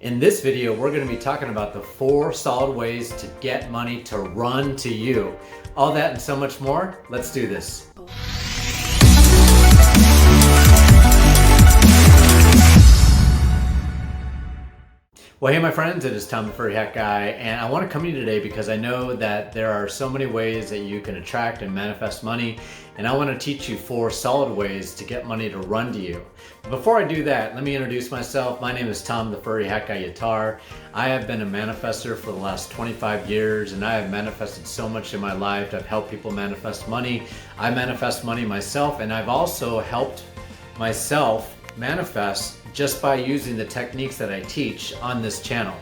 In this video, we're going to be talking about the 4 solid ways to get money to run to you. All that and so much more. Let's do this. Well, hey my friends, it is Tom the Furry Hat Guy, and I want to come to you today because I know that there are so many ways that you can attract and manifest money, and I want to teach you 4 solid ways to get money to run to you. Before I do that, let me introduce myself. My name is Tom the Furry Hat Guy Yatar. I have been a manifester for the last 25 years, and I have manifested so much in my life. I've helped people manifest money. I manifest money myself, and I've also helped myself manifest just by using the techniques that I teach on this channel.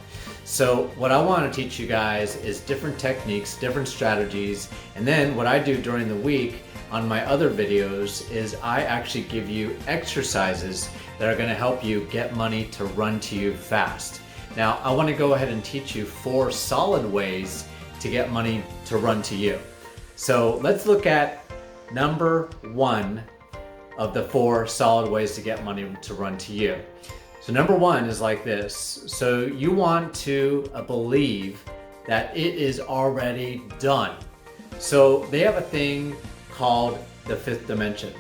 So what I want to teach you guys is different techniques, different strategies, and then what I do during the week on my other videos is I actually give you exercises that are going to help you get money to run to you fast. Now I want to go ahead and teach you 4 solid ways to get money to run to you. So let's look at number 1 of the 4 solid ways to get money to run to you. So number 1 is like this. So you want to believe that it is already done. So they have a thing called the 5th dimension.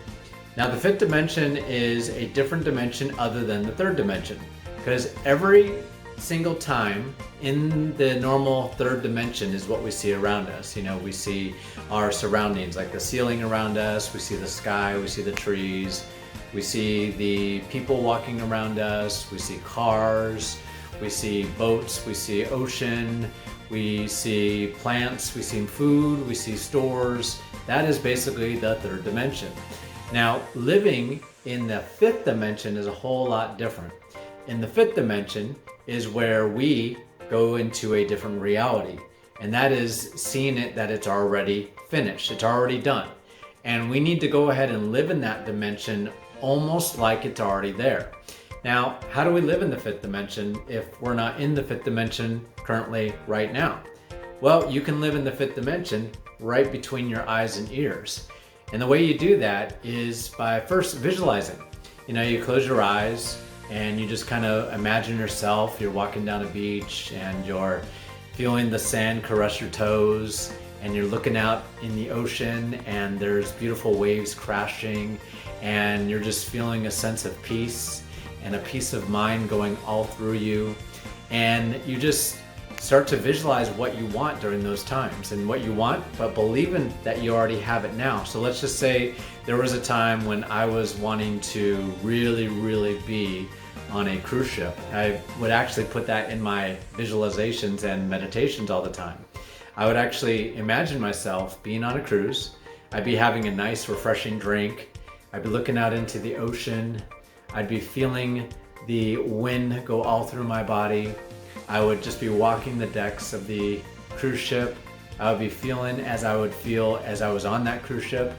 Now the 5th dimension is a different dimension other than the 3rd dimension, because every single time in the normal 3rd dimension is what we see around us. You know, we see our surroundings, like the ceiling around us, we see the sky, we see the trees, we see the people walking around us, we see cars, we see boats, we see ocean, we see plants, we see food, we see stores. That is basically the 3rd dimension. Now, living in the 5th dimension is a whole lot different. In the 5th dimension is where we go into a different reality, and that is seeing it that it's already finished, it's already done. And we need to go ahead and live in that dimension almost like it's already there. Now, how do we live in the 5th dimension if we're not in the 5th dimension currently right now? Well, you can live in the 5th dimension right between your eyes and ears. And the way you do that is by first visualizing. You know, you close your eyes and you just kind of imagine yourself, you're walking down a beach and you're feeling the sand caress your toes, and you're looking out in the ocean and there's beautiful waves crashing, and you're just feeling a sense of peace and a peace of mind going all through you. And you just start to visualize what you want during those times and what you want, but believing that you already have it now. So let's just say there was a time when I was wanting to really be on a cruise ship. I would actually put that in my visualizations and meditations all the time. I would actually imagine myself being on a cruise. I'd be having a nice refreshing drink. I'd be looking out into the ocean. I'd be feeling the wind go all through my body. I would just be walking the decks of the cruise ship. I would be feeling as I would feel as I was on that cruise ship.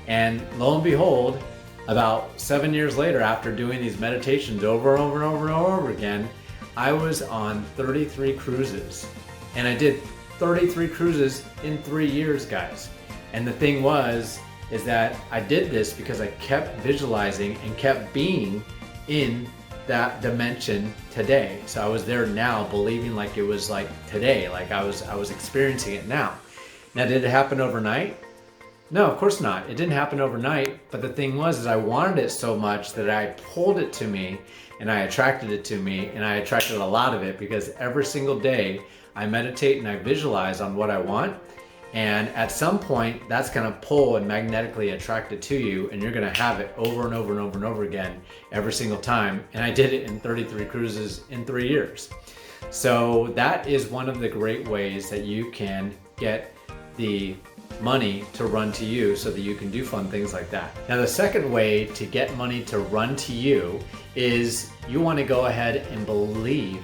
And lo and behold, about 7 years later, after doing these meditations over and over again, I was on 33 cruises. And I did 33 cruises in 3 years, guys. And the thing is that I did this because I kept visualizing and kept being in that dimension today. So I was there now, believing like it was like today, like I was experiencing it now. Now, did it happen overnight? No, of course not. It didn't happen overnight, but the thing was I wanted it so much that I pulled it to me and I attracted it to me, and I attracted a lot of it because every single day I meditate and I visualize on what I want. And at some point, that's going to pull and magnetically attract it to you, and you're going to have it over and over again every single time. And I did it in 33 cruises in 3 years. So that is one of the great ways that you can get the money to run to you so that you can do fun things like that. Now, the second way to get money to run to you is you want to go ahead and believe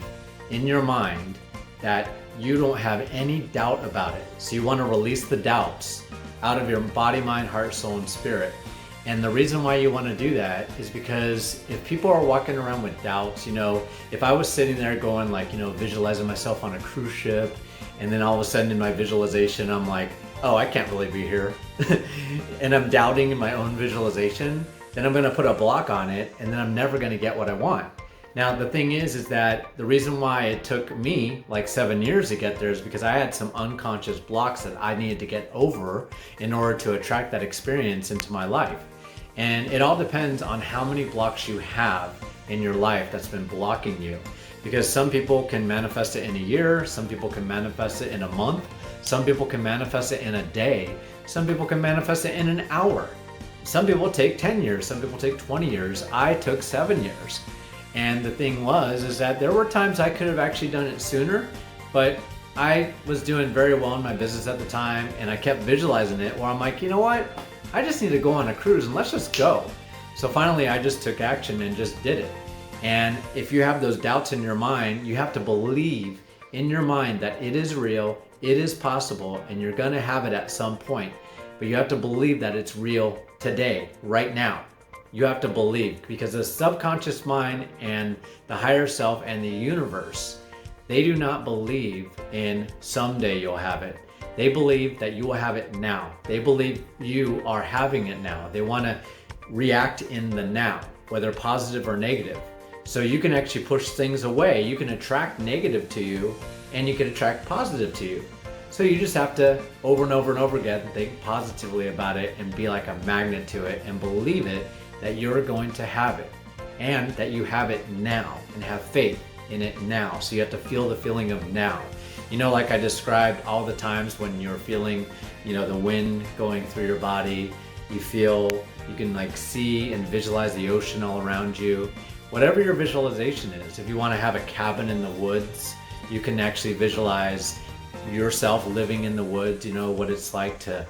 in your mind that you don't have any doubt about it. So you want to release the doubts out of your body, mind, heart, soul, and spirit. And the reason why you want to do that is because if people are walking around with doubts, you know, if I was sitting there going like, you know, visualizing myself on a cruise ship, and then all of a sudden in my visualization, I'm like, oh, I can't really be here. And I'm doubting in my own visualization, then I'm going to put a block on it, and then I'm never going to get what I want. Now, the thing is that the reason why it took me like 7 years to get there is because I had some unconscious blocks that I needed to get over in order to attract that experience into my life. And it all depends on how many blocks you have in your life that's been blocking you. Because some people can manifest it in a year, some people can manifest it in a month, some people can manifest it in a day, some people can manifest it in an hour. Some people take 10 years, some people take 20 years. I took 7 years. And the thing is that there were times I could have actually done it sooner, but I was doing very well in my business at the time, and I kept visualizing it where I'm like, you know what? I just need to go on a cruise and let's just go. So finally I just took action and just did it. And if you have those doubts in your mind, you have to believe in your mind that it is real, it is possible, and you're gonna have it at some point. But you have to believe that it's real today, right now. You have to believe, because the subconscious mind and the higher self and the universe, they do not believe in someday you'll have it. They believe that you will have it now. They believe you are having it now. They want to react in the now, whether positive or negative. So you can actually push things away. You can attract negative to you, and you can attract positive to you. So you just have to over and over and over again think positively about it and be like a magnet to it and believe it that you're going to have it and that you have it now, and have faith in it now. So you have to feel the feeling of now. You know, like I described all the times when you're feeling, the wind going through your body, you can like see and visualize the ocean all around you. Whatever your visualization is, if you want to have a cabin in the woods, you can actually visualize yourself living in the woods, what it's like to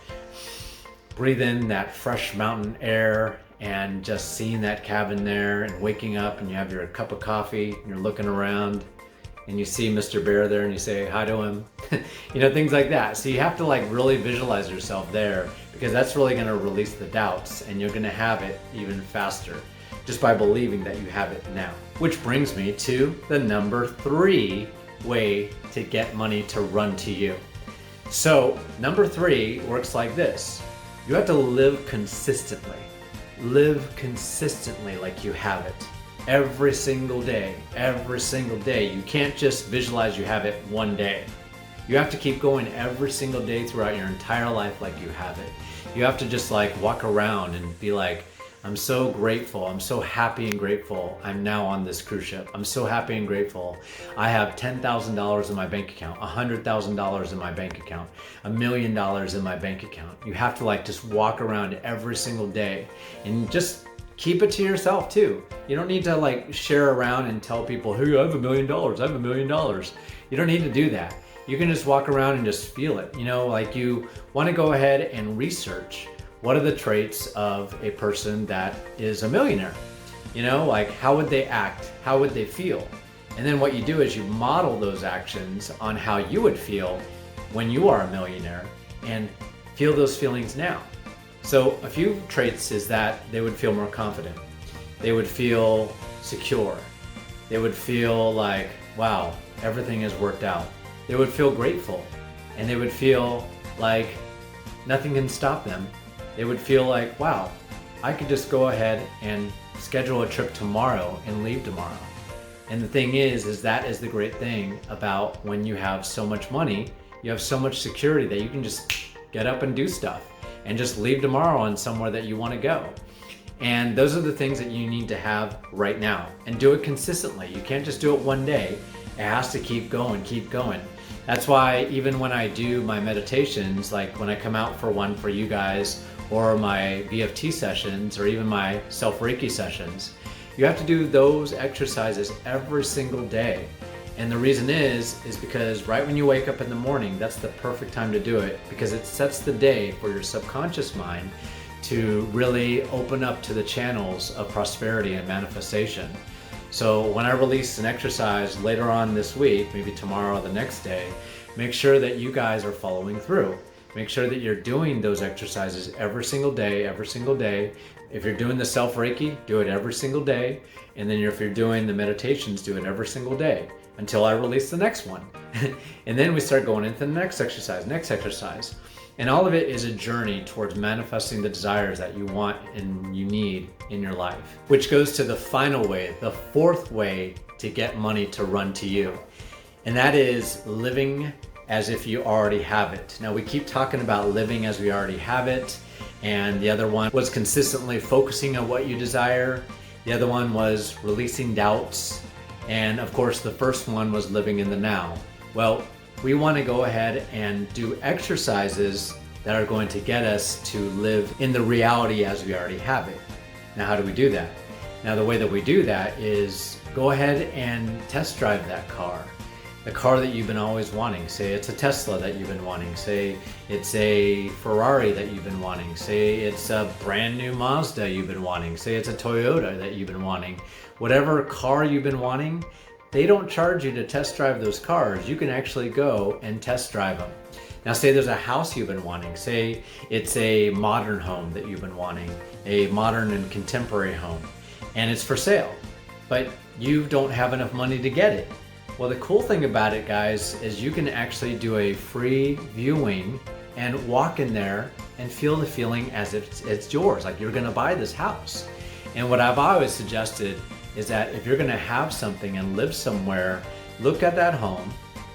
breathe in that fresh mountain air and just seeing that cabin there, and waking up and you have your cup of coffee and you're looking around and you see Mr. Bear there and you say hi to him, things like that. So you have to like really visualize yourself there, because that's really going to release the doubts, and you're going to have it even faster just by believing that you have it now. Which brings me to the number 3 way to get money to run to you. So number 3 works like this. You have to live consistently. Live consistently like you have it. Every single day, every single day. You can't just visualize you have it one day. You have to keep going every single day throughout your entire life like you have it. You have to just like walk around and be like, I'm so grateful. I'm so happy and grateful. I'm now on this cruise ship. I'm so happy and grateful. I have $10,000 in my bank account, $100,000 in my bank account, $1 million in my bank account. You have to like just walk around every single day and just keep it to yourself too. You don't need to like share around and tell people, hey, I have $1 million. I have $1 million. You don't need to do that. You can just walk around and just feel it. Like you want to go ahead and research, what are the traits of a person that is a millionaire? Like how would they act? How would they feel? And then what you do is you model those actions on how you would feel when you are a millionaire, and feel those feelings now. So a few traits is that they would feel more confident. They would feel secure. They would feel like, wow, everything has worked out. They would feel grateful, and they would feel like nothing can stop them. They would feel like, wow, I could just go ahead and schedule a trip tomorrow and leave tomorrow. And the thing is that is the great thing about when you have so much money, you have so much security that you can just get up and do stuff and just leave tomorrow on somewhere that you want to go. And those are the things that you need to have right now, and do it consistently. You can't just do it one day. It has to keep going, keep going. That's why even when I do my meditations, like when I come out for one for you guys, or my VFT sessions, or even my self-REIKI sessions, you have to do those exercises every single day. And the reason is because right when you wake up in the morning, that's the perfect time to do it, because it sets the day for your subconscious mind to really open up to the channels of prosperity and manifestation. So when I release an exercise later on this week, maybe tomorrow or the next day, make sure that you guys are following through. Make sure that you're doing those exercises every single day, every single day. If you're doing the self-REIKI, do it every single day. And then if you're doing the meditations, do it every single day until I release the next one. And then we start going into the next exercise. And all of it is a journey towards manifesting the desires that you want and you need in your life. Which goes to the final way, the fourth way to get money to run to you. And that is living as if you already have it. Now we keep talking about living as we already have it. And the other one was consistently focusing on what you desire. The other one was releasing doubts. And of course, the first one was living in the now. Well, we want to go ahead and do exercises that are going to get us to live in the reality as we already have it. Now, how do we do that? Now, the way that we do that is go ahead and test drive that car. The car that you've been always wanting. Say it's a Tesla that you've been wanting. Say it's a Ferrari that you've been wanting. Say it's a brand new Mazda you've been wanting. Say it's a Toyota that you've been wanting. Whatever car you've been wanting, they don't charge you to test drive those cars. You can actually go and test drive them. Now say there's a house you've been wanting. Say it's a modern home that you've been wanting, a modern and contemporary home, and it's for sale, but you don't have enough money to get it. Well, the cool thing about it, guys, is you can actually do a free viewing and walk in there and feel the feeling as if it's yours, like you're gonna buy this house. And what I've always suggested is that if you're gonna have something and live somewhere, look at that home,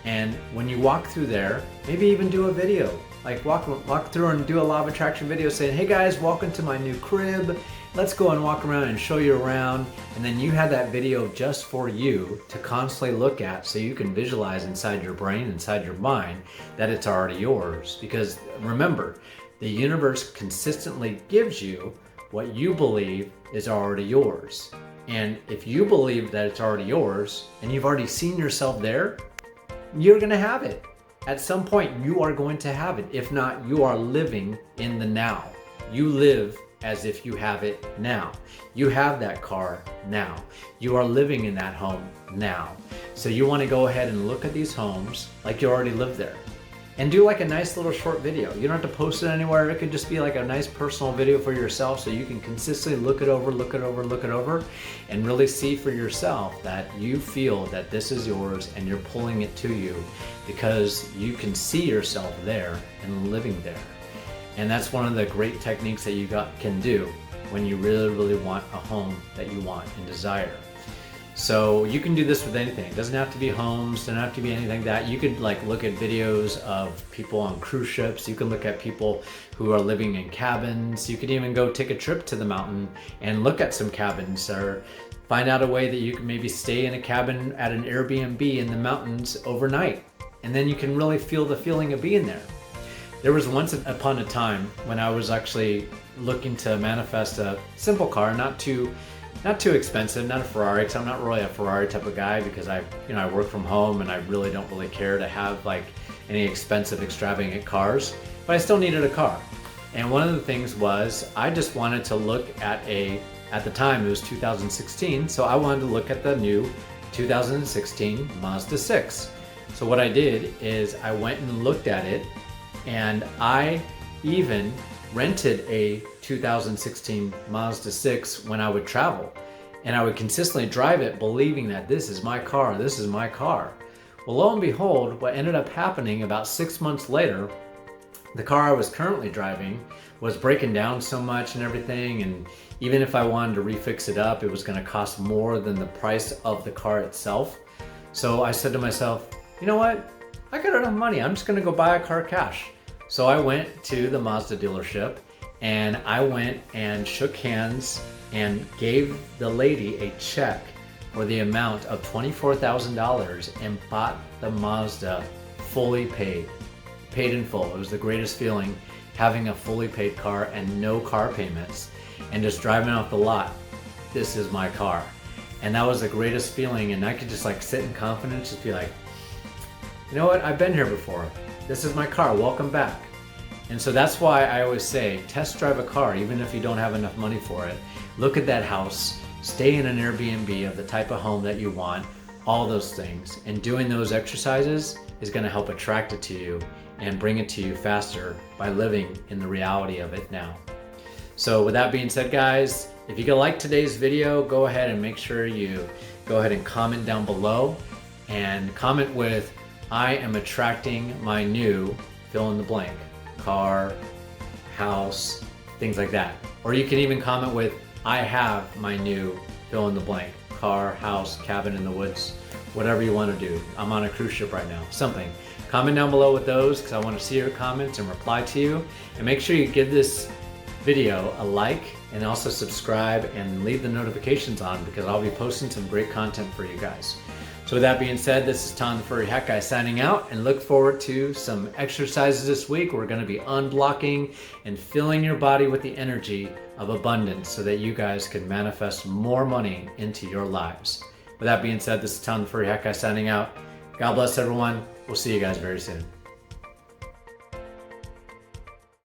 and when you walk through there, maybe even do a video. Like walk through and do a law of attraction video saying, hey guys, welcome to my new crib. Let's go and walk around and show you around. And then you have that video just for you to constantly look at so you can visualize inside your brain, inside your mind, that it's already yours. Because remember, the universe consistently gives you what you believe is already yours. And if you believe that it's already yours and you've already seen yourself there, you're gonna have it. At some point, you are going to have it. If not, you are living in the now. You live as if you have it now. You have that car now. You are living in that home now. So you want to go ahead and look at these homes like you already live there. And do like a nice little short video. You don't have to post it anywhere. It could just be like a nice personal video for yourself so you can consistently look it over, and really see for yourself that you feel that this is yours and you're pulling it to you because you can see yourself there and living there. And that's one of the great techniques that you can do when you really want a home that you want and desire. So you can do this with anything. It doesn't have to be homes, doesn't have to be anything like that. You could like look at videos of people on cruise ships. You can look at people who are living in cabins. You could even go take a trip to the mountain and look at some cabins, or find out a way that you can maybe stay in a cabin at an Airbnb in the mountains overnight. And then you can really feel the feeling of being there. There was once upon a time when I was actually looking to manifest a simple car, not too expensive, not a Ferrari, because I'm not really a Ferrari type of guy, because I work from home and I really don't really care to have like any expensive, extravagant cars, but I still needed a car. And one of the things was I just wanted to look at at the time it was 2016, so I wanted to look at the new 2016 Mazda 6. So what I did is I went and looked at it, and I even rented a 2016 Mazda 6 when I would travel, and I would consistently drive it believing that this is my car, this is my car. Well, lo and behold, what ended up happening about 6 months later, the car I was currently driving was breaking down so much and everything, and even if I wanted to refix it up, it was going to cost more than the price of the car itself. So I said to myself, you know what, I got enough money, I'm just going to go buy a car cash. So I went to the Mazda dealership, and I went and shook hands and gave the lady a check for the amount of $24,000 and bought the Mazda fully paid in full. It was the greatest feeling, having a fully paid car and no car payments and just driving off the lot. This is my car. And that was the greatest feeling, and I could just like sit in confidence, just be like, you know what, I've been here before. This is my car, welcome back. And so that's why I always say, test drive a car, even if you don't have enough money for it. Look at that house, stay in an Airbnb of the type of home that you want, all those things. And doing those exercises is gonna help attract it to you and bring it to you faster by living in the reality of it now. So with that being said, guys, if you like today's video, go ahead and make sure you go ahead and comment down below, and comment with, I am attracting my new fill in the blank. car, house, things like that. Or you can even comment with, I have my new fill in the blank, car, house, cabin in the woods, whatever you want to do. I'm on a cruise ship right now, something. Comment down below with those because I want to see your comments and reply to you. And make sure you give this video a like and also subscribe and leave the notifications on because I'll be posting some great content for you guys. So with that being said, this is Tom the Furry Hat Guy signing out, and look forward to some exercises this week. We're going to be unblocking and filling your body with the energy of abundance so that you guys can manifest more money into your lives. With that being said, this is Tom the Furry Hat Guy signing out. God bless everyone. We'll see you guys very soon.